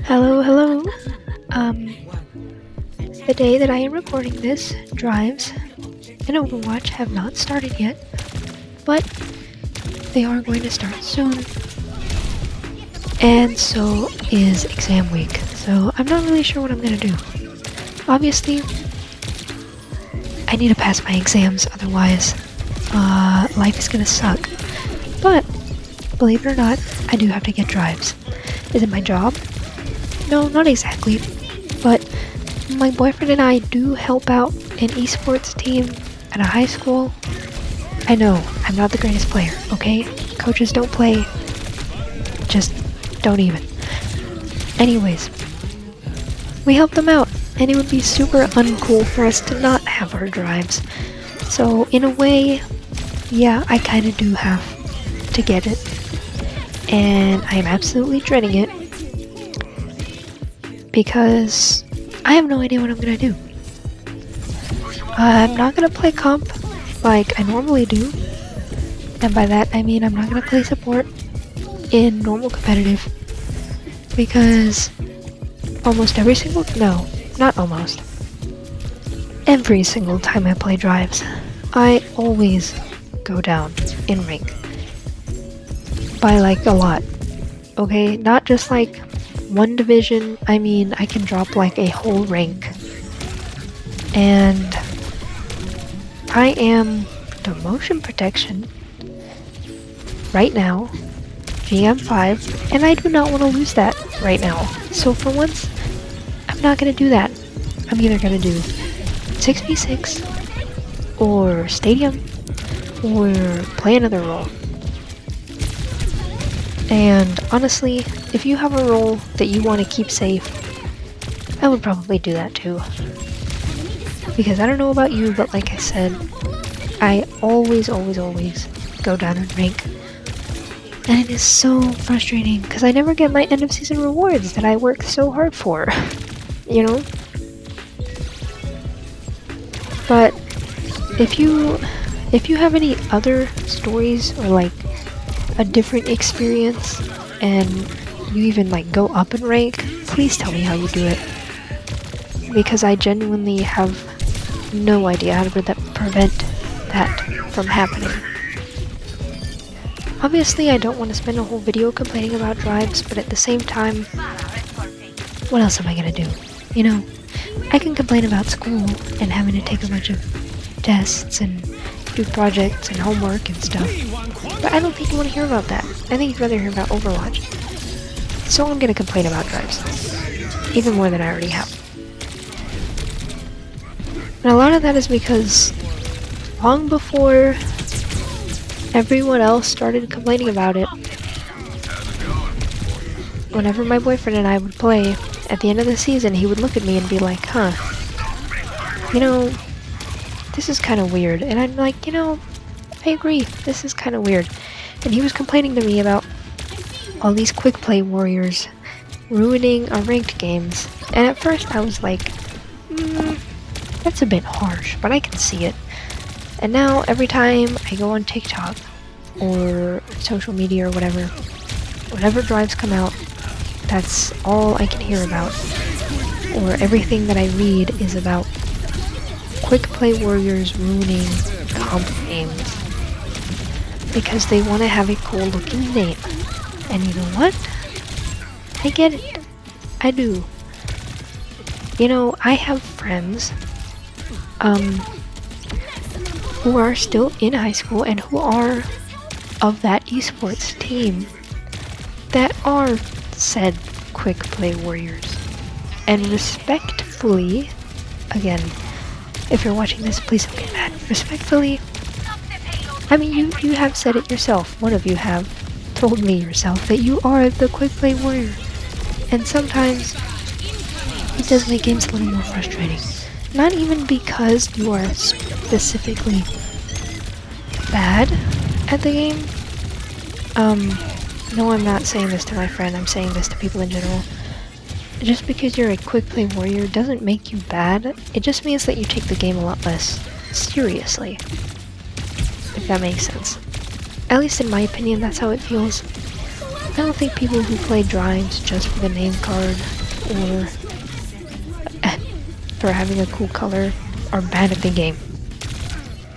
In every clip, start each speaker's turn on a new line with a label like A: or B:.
A: Hello, hello. The day that I am recording this, drives in Overwatch have not started yet, but they are going to start soon. And so is exam week, so I'm not really sure what I'm gonna do. Obviously, I need to pass my exams, otherwise, life is gonna suck. But, believe it or not, I do have to get drives. Is it my job? No, not exactly, but my boyfriend and I do help out an esports team at a high school. I know, I'm not the greatest player, okay? Coaches don't play. Just don't even. Anyways, we help them out, and it would be super uncool for us to not have our drives. So, in a way, yeah, I kinda do have to get it. And I am absolutely dreading it, because I have no idea what I'm gonna do. I'm not gonna play comp like I normally do, and by that I mean I'm not gonna play support in normal competitive, because every single time I play drives, I always go down in rank by like a lot. Okay, not just like one division, I mean I can drop like a whole rank. And I am the motion protection right now, GM5, and I do not want to lose that right now. So for once, I'm not going to do that. I'm either going to do 6v6 or stadium or play another role. And honestly, if you have a role that you want to keep safe, I would probably do that too. Because I don't know about you, but like I said, I always go down in rank. And it is so frustrating, because I never get my end of season rewards that I worked so hard for, you know? But if you have any other stories or like a different experience and you even like go up in rank, please tell me how you do it, because I genuinely have no idea how to prevent that from happening. Obviously I don't want to spend a whole video complaining about drives, but at the same time, what else am I gonna do? You know, I can complain about school and having to take a bunch of tests and do projects and homework and stuff, but I don't think you want to hear about that. I think you'd rather hear about Overwatch. So I'm gonna complain about drives, even more than I already have. And a lot of that is because long before everyone else started complaining about it, whenever my boyfriend and I would play, at the end of the season he would look at me and be like, huh, you know, this is kind of weird. And I'm like, you know, I agree, this is kind of weird. And he was complaining to me about all these quick play warriors ruining our ranked games. And at first I was like, that's a bit harsh, but I can see it. And now every time I go on TikTok or social media or whatever drives come out, that's all I can hear about. Or everything that I read is about quick play warriors ruining comp games because they want to have a cool looking name. And you know what? I get it. I do. You know, I have friends who are still in high school and who are of that esports team that are said quick play warriors. And respectfully, again, if you're watching this, please don't get mad. Respectfully, I mean, you have said it yourself. One of you have told me yourself that you are the quick play warrior. And sometimes it does make games a little more frustrating. Not even because you are specifically bad at the game. No, I'm not saying this to my friend, I'm saying this to people in general. Just because you're a quick play warrior doesn't make you bad, it just means that you take the game a lot less seriously. If that makes sense. At least in my opinion, that's how it feels. don't think people who play drives just for the name card or for having a cool color are bad at the game.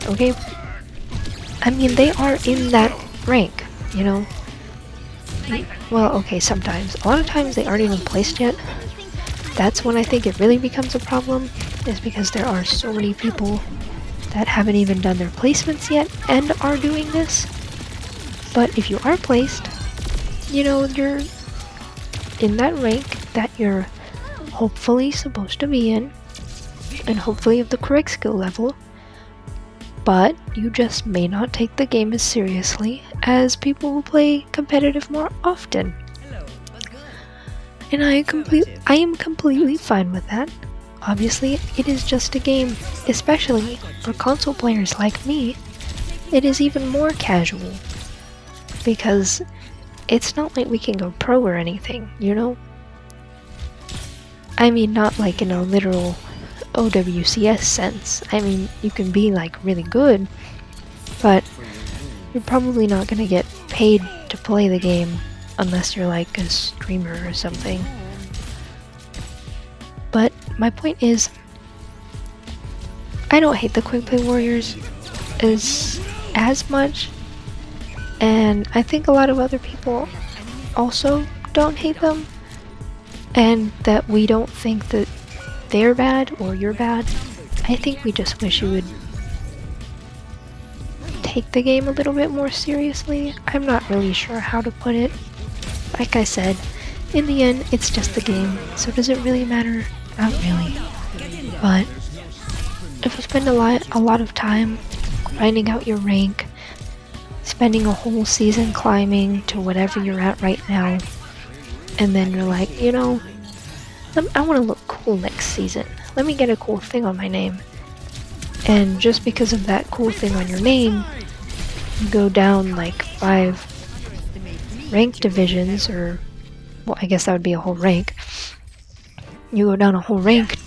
A: Okay? I mean, they are in that rank, you know? Well, okay, sometimes. A lot of times they aren't even placed yet. That's when I think it really becomes a problem, is because there are so many people that haven't even done their placements yet and are doing this. But if you are placed, you know, you're in that rank that you're hopefully supposed to be in, and hopefully of the correct skill level, but you just may not take the game as seriously as people who play competitive more often. And I am completely fine with that. Obviously, it is just a game, especially for console players like me. It is even more casual, because it's not like we can go pro or anything, you know? I mean, not like in a literal OWCS sense. I mean, you can be like really good, but you're probably not gonna get paid to play the game unless you're like a streamer or something. But my point is, I don't hate the quick play warriors as much, and I think a lot of other people also don't hate them, and that we don't think that they're bad or you're bad. I think we just wish you would take the game a little bit more seriously. I'm not really sure how to put it. Like I said, in the end, it's just the game, so does it really matter? Not really. But if you spend a lot of time grinding out your rank, spending a whole season climbing to whatever you're at right now, and then you're like, you know, I want to look cool next season. Let me get a cool thing on my name. And just because of that cool thing on your name, you go down like 5 rank divisions, or, well, I guess that would be a whole rank. You go down a whole rank,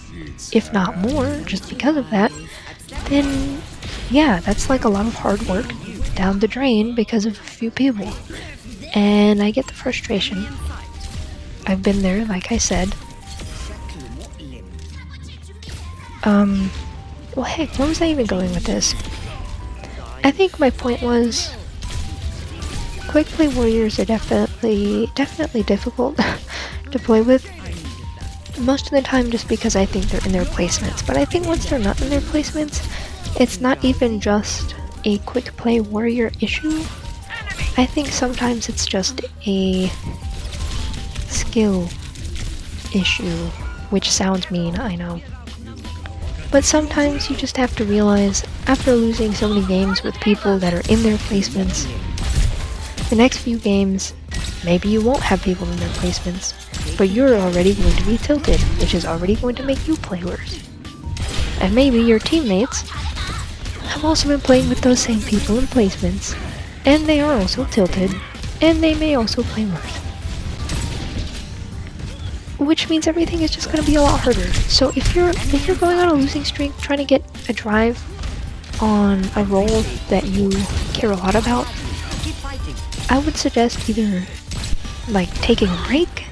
A: if not more, just because of that, then yeah, that's like a lot of hard work down the drain because of a few people. And I get the frustration. I've been there, like I said. Well, heck, where was I even going with this? I think my point was, quick play warriors are definitely difficult to play with. Most of the time just because I think they're in their placements. But I think once they're not in their placements, it's not even just a quick play warrior issue. I think sometimes it's just a skill issue, which sounds mean, I know. But sometimes you just have to realize, after losing so many games with people that are in their placements, the next few games, maybe you won't have people in their placements, but you're already going to be tilted, which is already going to make you play worse. And maybe your teammates have also been playing with those same people in placements, and they are also tilted, and they may also play worse. Which means everything is just going to be a lot harder. So if you're going on a losing streak, trying to get a drive on a role that you care a lot about, I would suggest either like taking a break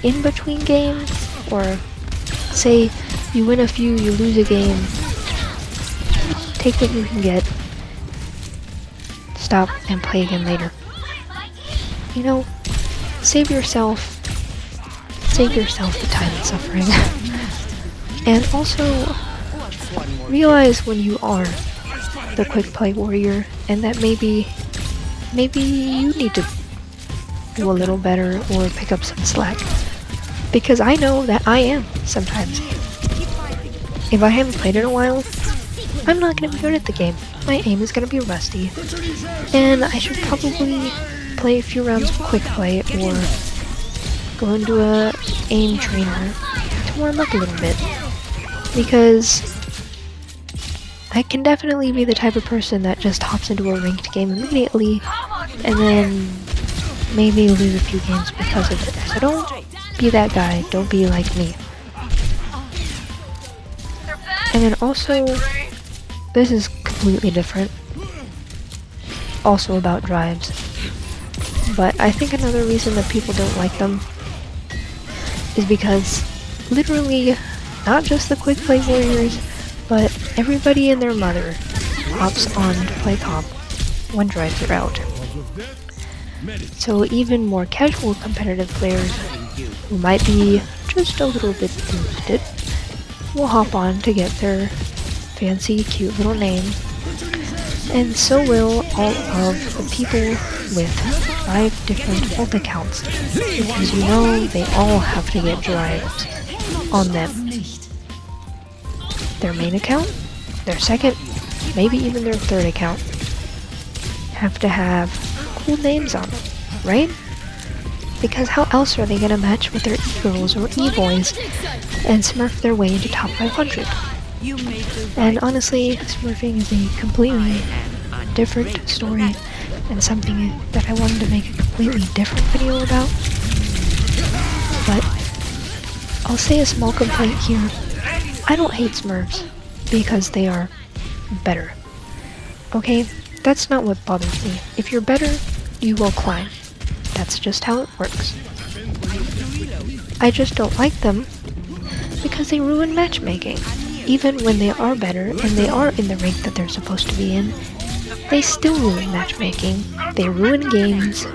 A: in between games, or say you win a few, you lose a game, take what you can get, stop and play again later. You know, save yourself the time and suffering. And also realize when you are the quick play warrior, and that maybe you need to do a little better or pick up some slack. Because I know that I am sometimes. If I haven't played in a while, I'm not going to be good at the game. My aim is going to be rusty. And I should probably play a few rounds of quick play, or go into a aim trainer to warm up a little bit. Because I can definitely be the type of person that just hops into a ranked game immediately and then maybe lose a few games because of it. So don't be that guy, don't be like me. And then also, this is completely different, also about drives, But I think another reason that people don't like them is because literally not just the quick play warriors, but everybody and their mother hops on to play comp when drives are out. So even more casual competitive players who might be just a little bit boosted will hop on to get their fancy cute little name, and so will all of the people with 5 different ult accounts, because you know they all have to get drives on them. Their main account, their second, maybe even their third account have to have cool names on them, right? Because how else are they gonna match with their e-girls or e-boys and smurf their way into top 500? And honestly, smurfing is a completely different story and something that I wanted to make a completely different video about. But I'll say a small complaint here. I don't hate smurfs because they are better. Okay? That's not what bothers me. If you're better, you will climb. That's just how it works. I just don't like them because they ruin matchmaking. Even when they are better and they are in the rank that they're supposed to be in, they still ruin matchmaking. They ruin games.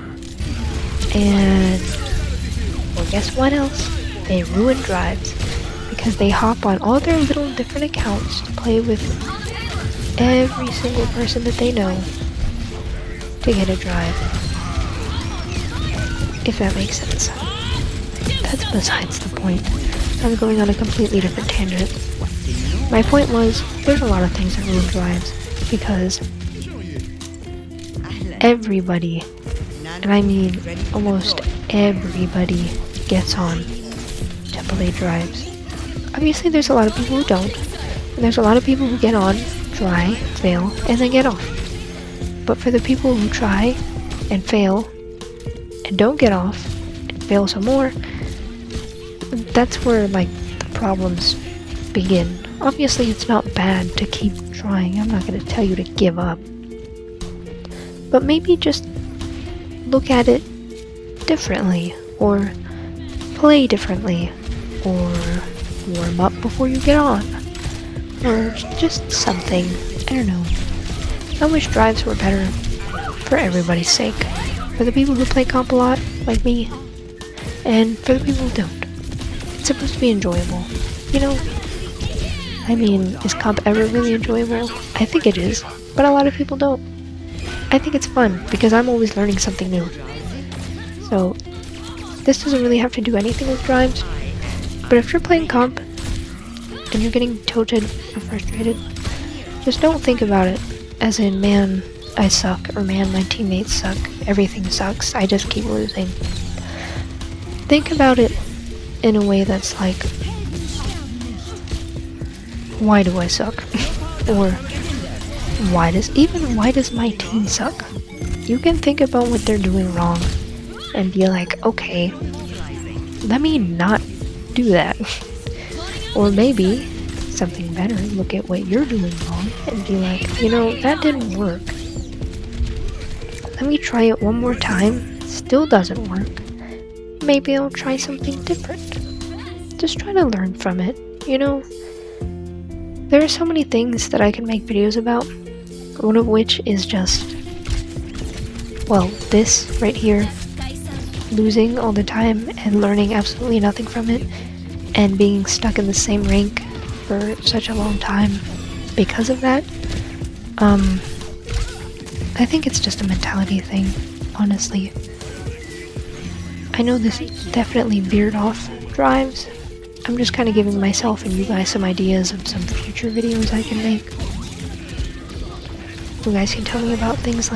A: And well, guess what else? They ruin drives because they hop on all their little different accounts to play with every single person that they know to get a drive. If that makes sense. That's besides the point. I'm going on a completely different tangent. My point was, there's a lot of things that ruin drives because everybody, and I mean almost everybody, gets on to play drives. Obviously there's a lot of people who don't, and there's a lot of people who get on, try, fail, and then get off. But for the people who try and fail and don't get off and fail some more, that's where like the problems begin. Obviously it's not bad to keep trying. I'm not going to tell you to give up. But maybe just look at it differently, or play differently, or warm up before you get on, or just something. I don't know. I wish drives were better for everybody's sake. For the people who play comp a lot, like me, and for the people who don't. It's supposed to be enjoyable, you know? I mean, is comp ever really enjoyable? I think it is, but a lot of people don't. I think it's fun, because I'm always learning something new. So, this doesn't really have to do anything with drives, but if you're playing comp, and you're getting tilted or frustrated, just don't think about it as in, man, I suck, or man, my teammates suck, everything sucks, I just keep losing. Think about it in a way that's like, why do I suck? Or why does my team suck? You can think about what they're doing wrong and be like, okay, let me not do that. Or maybe something better, look at what you're doing wrong and be like, you know, that didn't work. Let me try it one more time. Still doesn't work. Maybe I'll try something different. Just try to learn from it, you know? There are so many things that I can make videos about, one of which is just, well, this right here, losing all the time and learning absolutely nothing from it, and being stuck in the same rank for such a long time because of that. I think it's just a mentality thing, honestly. I know this definitely veered off drives. I'm just kind of giving myself and you guys some ideas of some future videos I can make. You guys can tell me about things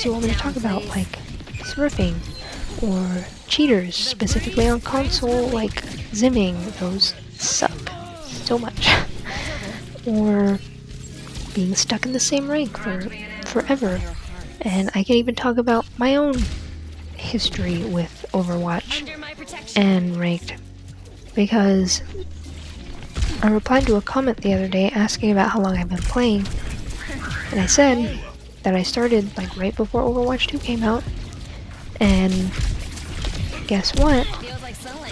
A: you want me to talk about, like smurfing, or cheaters, specifically on console, like zimming. Those suck so much. Or being stuck in the same rank for forever. And I can even talk about my own history with Overwatch and ranked, because I replied to a comment the other day asking about how long I've been playing, and I said that I started like right before Overwatch 2 came out, And guess what?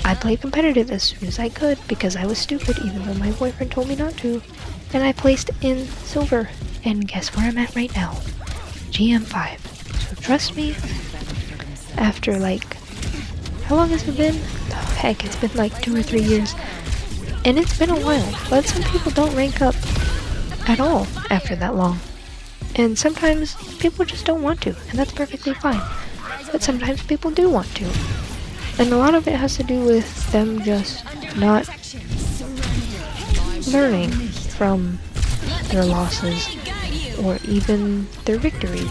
A: I played competitive as soon as I could because I was stupid even though my boyfriend told me not to. And I placed in silver. And guess where I'm at right now? GM5. So trust me, after like, how long has it been? Oh, heck, it's been like 2 or 3 years. And it's been a while, but some people don't rank up at all after that long. And sometimes people just don't want to, and that's perfectly fine. But sometimes people do want to. And a lot of it has to do with them just not learning from their losses or even their victories.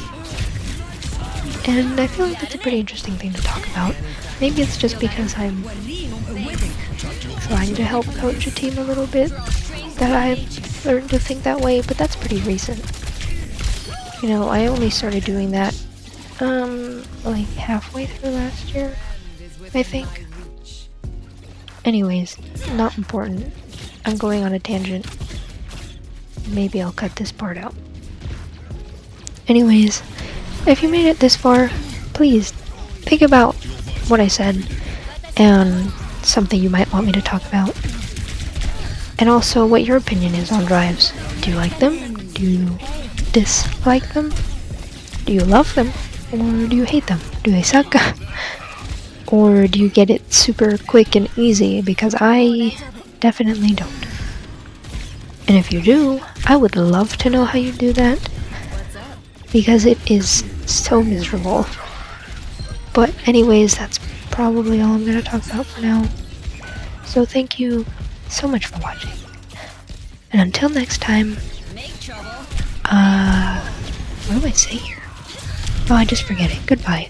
A: And I feel like that's a pretty interesting thing to talk about. Maybe it's just because I'm trying to help coach a team a little bit that I've learned to think that way, but that's pretty recent. You know, I only started doing that like halfway through last year, I think. Anyways, not important. I'm going on a tangent. Maybe I'll cut this part out. Anyways, if you made it this far, please think about what I said and something you might want me to talk about. And also what your opinion is on drives. Do you like them? Do you dislike them? Do you love them? Or do you hate them? Do they suck? Or do you get it super quick and easy? Because I definitely don't. And if you do, I would love to know how you do that. Because it is so miserable. But anyways, that's probably all I'm going to talk about for now. So thank you so much for watching. And until next time, what do I say here? Oh, I just forget it. Goodbye.